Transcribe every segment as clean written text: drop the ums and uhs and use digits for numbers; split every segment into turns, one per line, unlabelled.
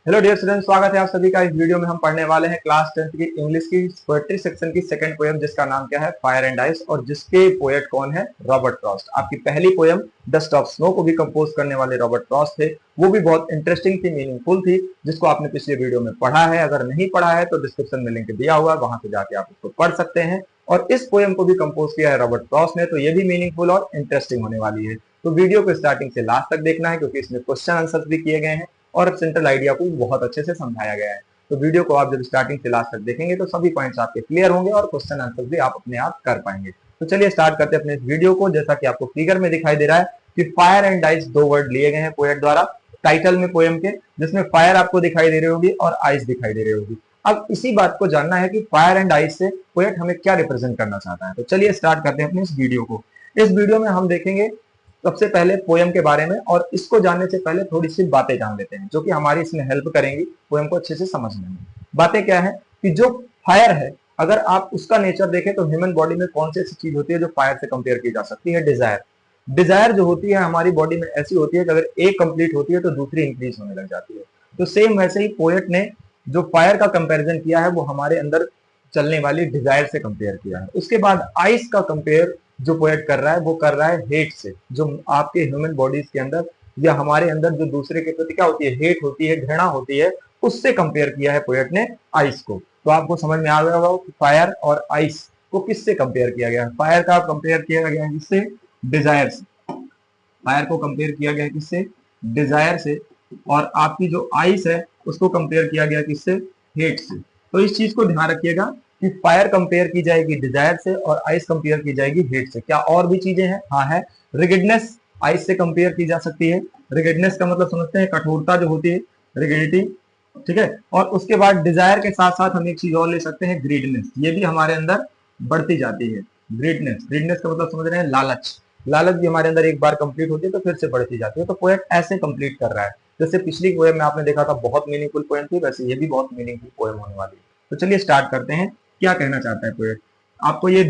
Hello dear student, स्वागत है आप सभी का। इस वीडियो में हम पढ़ने वाले हैं क्लास 10th की इंग्लिश की पोएट्री सेक्शन की सेकंड पोएम, जिसका नाम क्या है, फायर एंड आइस, और जिसके पोएट कौन है, रॉबर्ट फ्रॉस्ट। आपकी पहली पोएम डस्ट ऑफ स्नो को भी कंपोज करने वाले रॉबर्ट फ्रॉस्ट थे। वो भी बहुत इंटरेस्टिंग थी, मीनिंगफुल थी, जिसको आपने पिछले वीडियो में पढ़ा है। अगर नहीं पढ़ा है तो डिस्क्रिप्शन में लिंक दिया हुआ है, वहां से जाके आप उसको पढ़ सकते हैं। और इस पोएम को भी कंपोज किया है रॉबर्ट फ्रॉस्ट ने, तो ये भी मीनिंगफुल और इंटरेस्टिंग होने वाली है। तो वीडियो को स्टार्टिंग से लास्ट तक देखना है, क्योंकि इसमें क्वेश्चन आंसर भी किए गए हैं और सेंट्रल आइडिया को बहुत अच्छे से समझाया गया है। तो वीडियो को आप जब स्टार्टिंग से लास्ट तक देखेंगे तो सभी पॉइंट्स आपके क्लियर होंगे और क्वेश्चन आंसर भी आप अपने आप कर पाएंगे। तो चलिए स्टार्ट करते हैं अपने इस वीडियो को। जैसा कि आपको फिगर में दिखाई दे रहा है कि फायर एंड आइस दो वर्ड लिए गए हैं पोएट द्वारा टाइटल में पोएम के, जिसमें फायर आपको दिखाई दे रही होगी और आइस दिखाई दे रही होगी। अब इसी बात को जानना है कि फायर एंड आइस से पोएट हमें क्या रिप्रेजेंट करना चाहता है। तो चलिए स्टार्ट करते हैं अपने इस वीडियो को। इस वीडियो में हम देखेंगे सबसे पहले पोएम के बारे में, और इसको जानने से पहले थोड़ी सी बातें जान लेते हैं जो कि हमारी इसमें हेल्प करेंगी पोएम को अच्छे से समझने में। बातें क्या है कि जो फायर है, अगर आप उसका नेचर देखें तो ह्यूमन बॉडी में कौन सी ऐसी चीज होती है जो फायर से कंपेयर की जा सकती है, डिजायर। डिजायर जो होती है हमारी बॉडी में ऐसी होती है कि अगर एक कंप्लीट होती है तो दूसरी इंक्रीज होने लग जाती है। तो सेम वैसे ही पोएट ने जो फायर का कंपेरिजन किया है वो हमारे अंदर चलने वाली डिजायर से कंपेयर किया है। उसके बाद आइस का कंपेयर जो पोएट कर रहा है वो कर रहा है हेट से, जो आपके ह्यूमन बॉडीज के अंदर या हमारे अंदर जो दूसरे के प्रति क्या होती है, हेट होती है, घृणा होती है, उससे कंपेयर किया है पोएट ने आइस को। तो आपको समझ में आ गया होगा कि फायर और आइस को किससे कंपेयर किया गया है। फायर का कंपेयर किया गया है किससे, डिजायर से। फायर को कंपेयर किया गया है किससे, डिजायर से। और आपकी जो आइस है उसको कंपेयर किया गया किससे, हेट से। तो इस चीज को ध्यान रखिएगा कि फायर कंपेयर की जाएगी डिजायर से और आइस कंपेयर की जाएगी हेट से। क्या और भी चीजें हैं? हाँ है। रिगिडनेस आइस से कंपेयर की जा सकती है। रिगिडनेस का मतलब समझते हैं, कठोरता जो होती है, रिगिडिटी। ठीक है। और उसके बाद डिजायर के साथ साथ हम एक चीज और ले सकते हैं, ग्रीडनेस। ये भी हमारे अंदर बढ़ती जाती है। ग्रीडनेस, ग्रीडनेस का मतलब समझ रहे हैं, लालच। लालच भी हमारे अंदर एक बार कंप्लीट होती है तो फिर से बढ़ती जाती है। तो पोएट ऐसे कंप्लीट कर रहा है। जैसे पिछली पोएम में आपने देखा था बहुत मीनिंगफुल पोएम थी, वैसे ये भी बहुत मीनिंगफुल पोएम होने वाली है। तो चलिए स्टार्ट करते हैं, क्या कहना चाहता है पोएट। आपको ये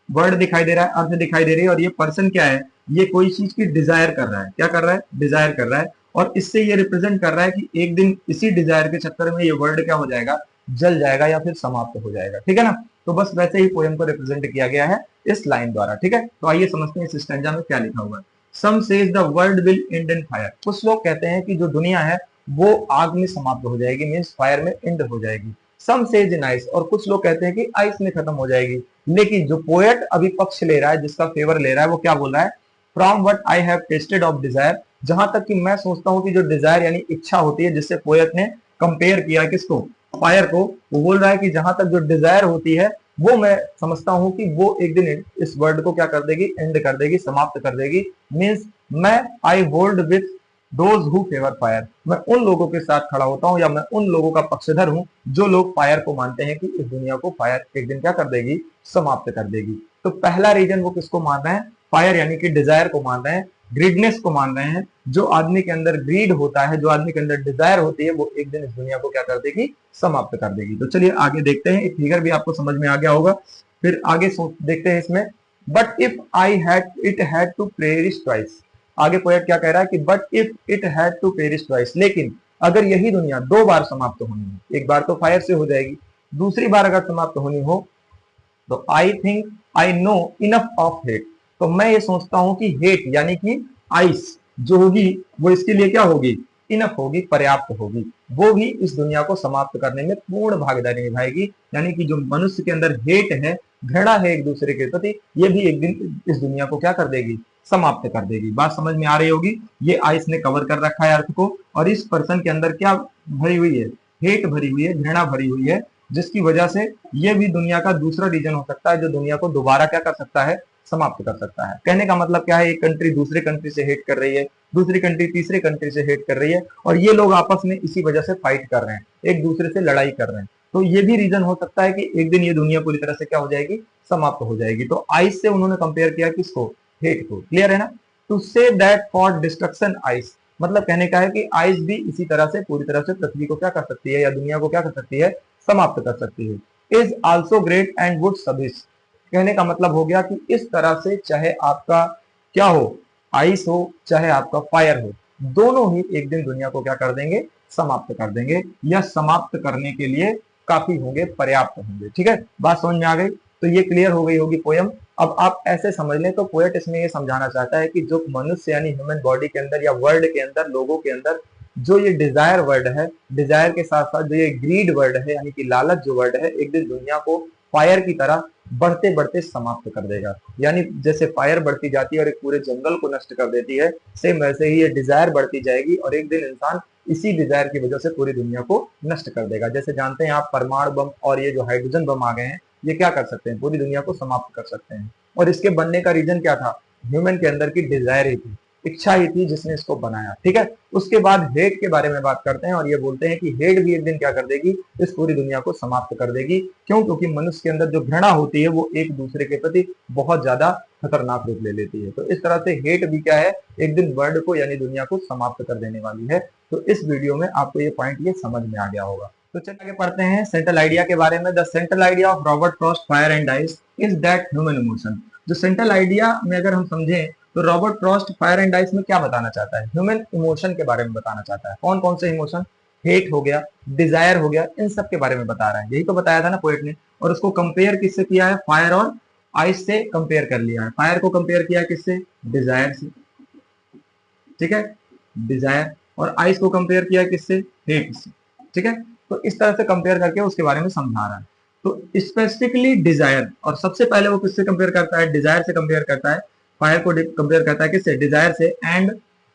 वर्ड दिखाई दे रहा है, अर्थ दिखाई दे रही है, और ये पर्सन क्या है, ये कोई चीज की डिजायर कर रहा है। क्या कर रहा है, डिजायर कर रहा है। और इससे ये रिप्रेजेंट कर रहा है कि एक दिन इसी डिजायर के चक्कर में ये वर्ड क्या हो जाएगा, जल जाएगा या फिर समाप्त हो जाएगा। ठीक है ना। तो बस वैसे ही पोएम को रिप्रेजेंट किया गया है इस लाइन द्वारा। ठीक है। तो आइए समझते हैं इस स्टैंजा में क्या लिखा हुआ है। Some says the world will end in fire. कुछ लोग कहते हैं कि जो दुनिया है वो आग में समाप्त हो जाएगी, मीन्स फायर में एंड हो जाएगी। सम सेज इन आइस, और कुछ लोग कहते हैं कि आइस में खत्म हो जाएगी। लेकिन जो पोएट अभी पक्ष ले रहा है, जिसका फेवर ले रहा है, वो क्या बोल रहा है, from what I have tested of desire. जहां तक कि मैं सोचता हूं कि जो डिजायर यानी इच्छा होती है, जिससे पोएट ने कंपेयर किया किसको, फायर को, वो बोल रहा है कि जहां तक जो डिजायर होती है वो मैं समझता हूं कि वो एक दिन इस वर्ड को क्या कर देगी, एंड कर देगी, समाप्त कर देगी। मीन्स मैं I hold with those who favour fire. मैं उन लोगों के साथ खड़ा होता हूं, या मैं उन लोगों का पक्षधर हूं जो लोग फायर को मानते हैं कि इस दुनिया को फायर एक दिन क्या कर देगी, समाप्त कर देगी। तो पहला रीजन वो किसको मान रहे हैं, फायर यानी कि डिजायर को मान रहे हैं, ग्रीडनेस को मान रहे हैं। जो आदमी के अंदर ग्रीड होता है, जो आदमी के अंदर डिजायर होती है, वो एक दिन इस दुनिया को क्या कर देगी, समाप्त कर देगी। तो चलिए आगे देखते हैं। एक फिगर भी आपको समझ में आ गया होगा। फिर आगे देखते हैं इसमें, but if I had it had to perish twice. आगे पोएट क्या कह रहा है कि but if it had to perish twice, लेकिन अगर यही दुनिया दो बार समाप्त होनी है, एक बार तो फायर से हो जाएगी, दूसरी बार अगर समाप्त होनी हो, तो I think I know enough of hate. तो मैं ये सोचता हूं कि हेट यानी कि आइस जो होगी वो इसके लिए क्या होगी, इनफ होगी, पर्याप्त होगी। वो भी इस दुनिया को समाप्त करने में पूर्ण भागीदारी निभाएगी। यानी कि जो मनुष्य के अंदर हेट है, घृणा है एक दूसरे के प्रति, ये भी एक दिन इस दुनिया को क्या कर देगी, समाप्त कर देगी। बात समझ में आ रही होगी। ये आइस ने कवर कर रखा है अर्थ को, और इस पर्सन के अंदर क्या भरी हुई है, हेट भरी हुई है, घृणा भरी हुई है, जिसकी वजह से ये भी दुनिया का दूसरा रीजन हो सकता है जो दुनिया को दोबारा क्या कर सकता है, समाप्त कर सकता है। कहने का मतलब क्या है, एक कंट्री दूसरे कंट्री से हेट कर रही है, दूसरी कंट्री तीसरे कंट्री से हेट कर रही है, और ये लोग आपस में इसी वजह से फाइट कर रहे हैं, एक दूसरे से लड़ाई कर रहे हैं। तो ये भी रीजन हो सकता है कि एक दिन ये दुनिया पूरी तरह से क्या हो जाएगी, समाप्त हो जाएगी। तो आइस से उन्होंने कंपेयर किया किसको, हेट को। क्लियर है ना। To say that for destruction ice, मतलब कहने का है कि आइस भी इसी तरह से पूरी तरह से पृथ्वी को क्या कर सकती है, या दुनिया को क्या कर सकती है, समाप्त कर सकती है। Is also great and would suffice. कहने का मतलब हो गया कि इस तरह से चाहे आपका क्या हो, आइस हो चाहे आपका फायर हो, दोनों ही एक दिन दुनिया को क्या कर देंगे, समाप्त कर देंगे या समाप्त करने के लिए काफी होंगे, पर्याप्त होंगे। ठीक है, बात समझ में आ गई? तो ये क्लियर हो गई होगी पोयम। अब आप ऐसे समझ लें तो पोएट इसमें ये समझाना चाहता है कि जो मनुष्य यानी ह्यूमन बॉडी के अंदर या वर्ल्ड के अंदर, लोगों के अंदर जो ये डिजायर वर्ड है, डिजायर के साथ साथ जो ये ग्रीड वर्ड है यानी कि लालच जो वर्ड है, एक दिन दुनिया को फायर की तरह बढ़ते बढ़ते समाप्त कर देगा। यानी जैसे फायर बढ़ती जाती है और एक पूरे जंगल को नष्ट कर देती है, सेम वैसे ही ये डिजायर बढ़ती जाएगी और एक दिन इंसान इसी डिजायर की वजह से पूरी दुनिया को नष्ट कर देगा। जैसे जानते हैं आप, परमाणु बम और ये जो हाइड्रोजन बम आ गए हैं, ये क्या कर सकते हैं? पूरी दुनिया को समाप्त कर सकते हैं। और इसके बनने का रीजन क्या था? ह्यूमन के अंदर की डिजायर ही थी, इच्छा ही थी जिसने इसको बनाया। ठीक है, उसके बाद हेट के बारे में बात करते हैं और ये बोलते हैं कि हेट भी एक दिन क्या कर देगी? इस पूरी दुनिया को समाप्त कर देगी। क्यों? क्योंकि मनुष्य के अंदर जो घृणा होती है वो एक दूसरे के प्रति बहुत ज्यादा खतरनाक रूप ले लेती है। तो इस तरह से हेट भी क्या है? एक दिन वर्ल्ड को यानी दुनिया को समाप्त कर देने वाली है। तो इस वीडियो में आपको ये पॉइंट ये समझ में आ गया होगा। तो चलिए आगे पढ़ते हैं सेंट्रल आइडिया के बारे में। The central idea of Robert Frost fire and ice is that human emotion. जो सेंट्रल आइडिया में अगर हम समझें तो Robert Frost fire and ice में क्या बताना चाहता है? ह्यूमन इमोशन के बारे में बताना चाहता है। कौन कौन से इमोशन? हेट हो गया, डिजायर हो गया, इन सब के बारे में बता रहा है। यही तो बताया था ना पोएट ने। और उसको कंपेयर किससे किया है? फायर और आइस से कंपेयर कर लिया है। फायर को कंपेयर किया है किससे? डिजायर से। ठीक है, डिजायर। और आइस को कंपेयर किया है किससे? हेट से। ठीक है, तो इस तरह से कंपेयर करके उसके बारे में समझा रहा है। तो स्पेसिफिकली डिजायर, और सबसे पहले वो किससे कंपेयर करता है? डिजायर से कंपेयर करता है। फायर को कंपेयर करता है किससे? डिजायर से। एंड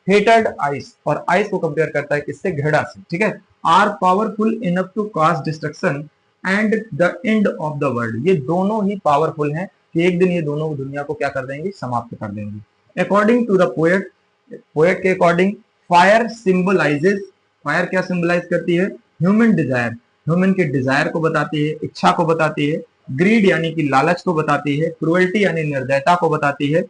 हेटेड आइस, और आइस को कंपेयर करता है किससे? घृणा से। ठीक है, are powerful enough to cause destruction and the end of the world. ये दोनों ही पावरफुल हैं कि एक दिन ये दोनों दुनिया को क्या कर देंगे? समाप्त कर देंगे। According to the poet, poet के अकॉर्डिंग फायर सिंबलाइजेस, फायर क्या सिंबलाइज करती है? ह्यूमन डिजायर, ह्यूमन के डिजायर को बताती है, इच्छा को बताती है। ग्रीड यानी कि लालच को बताती है। क्रुएल्टी यानी निर्दयता को बताती है।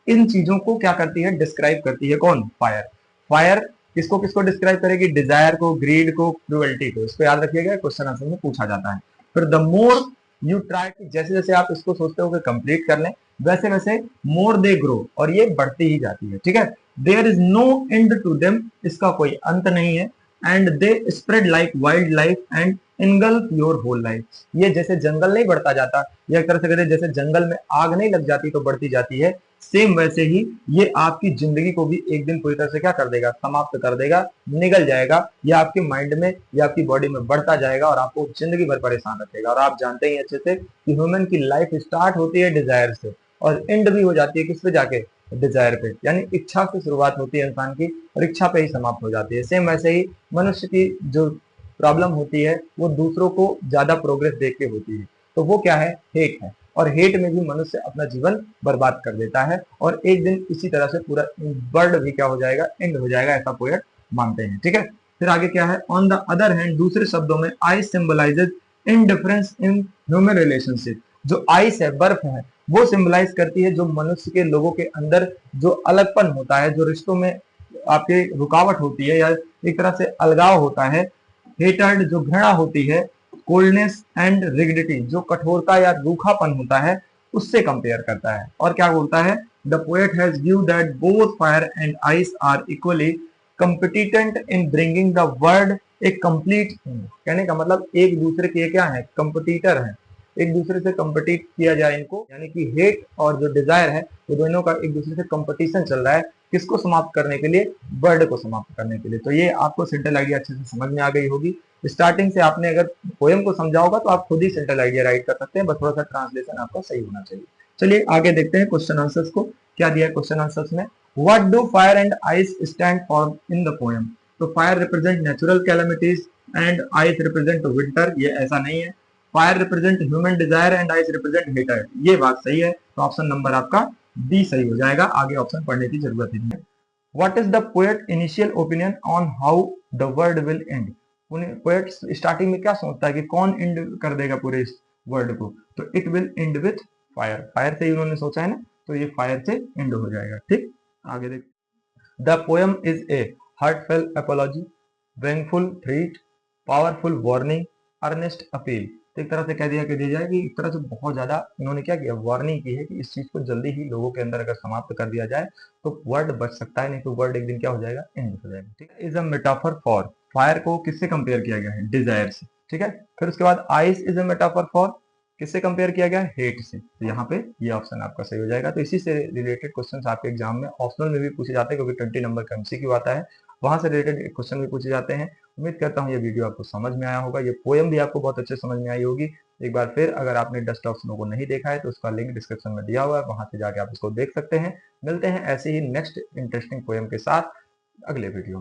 इन चीजों को क्या करती है? डिस्क्राइब करती है। कौन? फायर। फायर किसको किसको डिस्क्राइब करेगी? डिजायर को, ग्रीड को, क्रुएल्टी को। इसको याद रखिएगा, क्वेश्चन आंसर में पूछा जाता है। फिर द मोर यू ट्राई, जैसे जैसे आप इसको सोचते हो कि कंप्लीट कर लें, वैसे वैसे मोर दे ग्रो, और ये बढ़ती ही जाती है। ठीक है, there is no end to them, इसका कोई अंत नहीं है। And they spread like wild life and engulf your whole life. ये जैसे जंगल नहीं बढ़ता जाता, या एक तरह से कहते हैं जैसे जंगल में आग नहीं लग जाती तो बढ़ती जाती है, सेम वैसे ही ये आपकी जिंदगी को भी एक दिन पूरी तरह से क्या कर देगा? समाप्त कर देगा, निगल जाएगा। ये आपके माइंड में या आपकी बॉडी में बढ़ता जाएगा और आपको जिंदगी भर परेशान रखेगा। और आप जानते ही अच्छे से कि ह्यूमन की लाइफ स्टार्ट होती है डिजायर से और एंड भी हो जाती है किस पे? जाके डिजायर पे। यानी इच्छा से शुरुआत होती है इंसान की और इच्छा पे ही समाप्त हो जाती है। सेम वैसे ही मनुष्य की जो प्रॉब्लम होती है वो दूसरों को ज्यादा प्रोग्रेस देख के होती है। तो वो क्या है? हेट है। और हेट में भी मनुष्य अपना जीवन बर्बाद कर देता है और एक दिन इसी तरह से पूरा वर्ल्ड भी क्या हो जाएगा? एंड हो जाएगा, ऐसा पोएट मानते हैं। ठीक है, फिर आगे क्या है? ऑन द अदर हैंड, दूसरे शब्दों में, ice symbolises indifference in human relationship. जो आइस है, बर्फ है, वो सिंबलाइज करती है जो मनुष्य के, लोगों के अंदर जो अलगपन होता है, जो रिश्तों में आपके रुकावट होती है या एक तरह से अलगाव होता है। हेटर्ड जो घृणा होती है। कोल्डनेस एंड रिगिडिटी जो कठोरता या रूखापन होता है, उससे कंपेयर करता है। और क्या बोलता है? The poet has view that both fire and ice are equally competent in bringing the world a complete thing. कहने का मतलब एक दूसरे के क्या है? कंपटीटर है, एक दूसरे से कंपटीट किया जाए इनको। यानी कि हेट और जो डिजायर है वो दोनों का एक दूसरे से कंपटीशन चल रहा है। किसको समाप्त करने के लिए? वर्ल्ड को समाप्त करने के लिए। तो ये आपको सेंट्रल आइडिया अच्छे से समझ में आ गई होगी। स्टार्टिंग से आपने अगर पोएम को समझा होगा तो आप खुद ही सेंट्रल आइडिया राइट कर सकते हैं, बस थोड़ा सा ट्रांसलेशन आपका सही होना चाहिए। चलिए आगे देखते हैं क्वेश्चन आंसर्स को। क्या दिया है क्वेश्चन आंसर्स में? What do fire and ice stand for in the poem? तो fire represent natural calamities and ice represent winter, ये ऐसा नहीं है। Fire represent human desire and ice represent hatred, ये बात सही है। तो ऑप्शन नंबर आपका डी सही हो जाएगा, आगे ऑप्शन पढ़ने की जरूरत ही नहीं है। What is the poet initial opinion on how the world will and? Poet starting में क्या सोचता है कि कौन एंड कर देगा पूरे इस वर्ल्ड को? तो it will and with fire, fire से ही उन्होंने सोचा है ना, तो ये फायर से एंड हो जाएगा। ठीक, आगे देख। The poem is a heartfelt apology, vengeful threat, powerful warning, earnest appeal. तो एक तरह से कह दिया जाए कि एक तरह से बहुत ज्यादा इन्होंने क्या किया? वार्निंग की है कि इस चीज को जल्दी ही लोगों के अंदर अगर समाप्त कर दिया जाए तो वर्ल्ड बच सकता है, नहीं तो वर्ल्ड एक दिन क्या हो जाएगा? एंड हो जाएगा। ठीक है, is a metaphor for, fire को किससे कंपेयर किया गया है? डिजायर से, ठीक है। फिर उसके बाद ice is a metaphor for, किससे कंपेयर किया गया है? हेट से। तो यहाँ पे ये ऑप्शन आपका सही हो जाएगा। तो इसी से रिलेटेड क्वेश्चंस आपके एग्जाम में ऑप्शनल में भी पूछे जाते हैं, क्योंकि 20 नंबर का एमसीक्यू आता है, वहां से रिलेटेड क्वेश्चन भी पूछे जाते हैं। उम्मीद करता हूँ ये वीडियो आपको समझ में आया होगा, ये पोएम भी आपको बहुत अच्छे समझ में आई होगी। एक बार फिर अगर आपने डस्ट ऑफ स्नो को नहीं देखा है तो उसका लिंक डिस्क्रिप्शन में दिया हुआ है, वहां से जाके आप इसको देख सकते हैं। मिलते हैं ऐसे ही नेक्स्ट इंटरेस्टिंग पोएम के साथ अगले वीडियो में।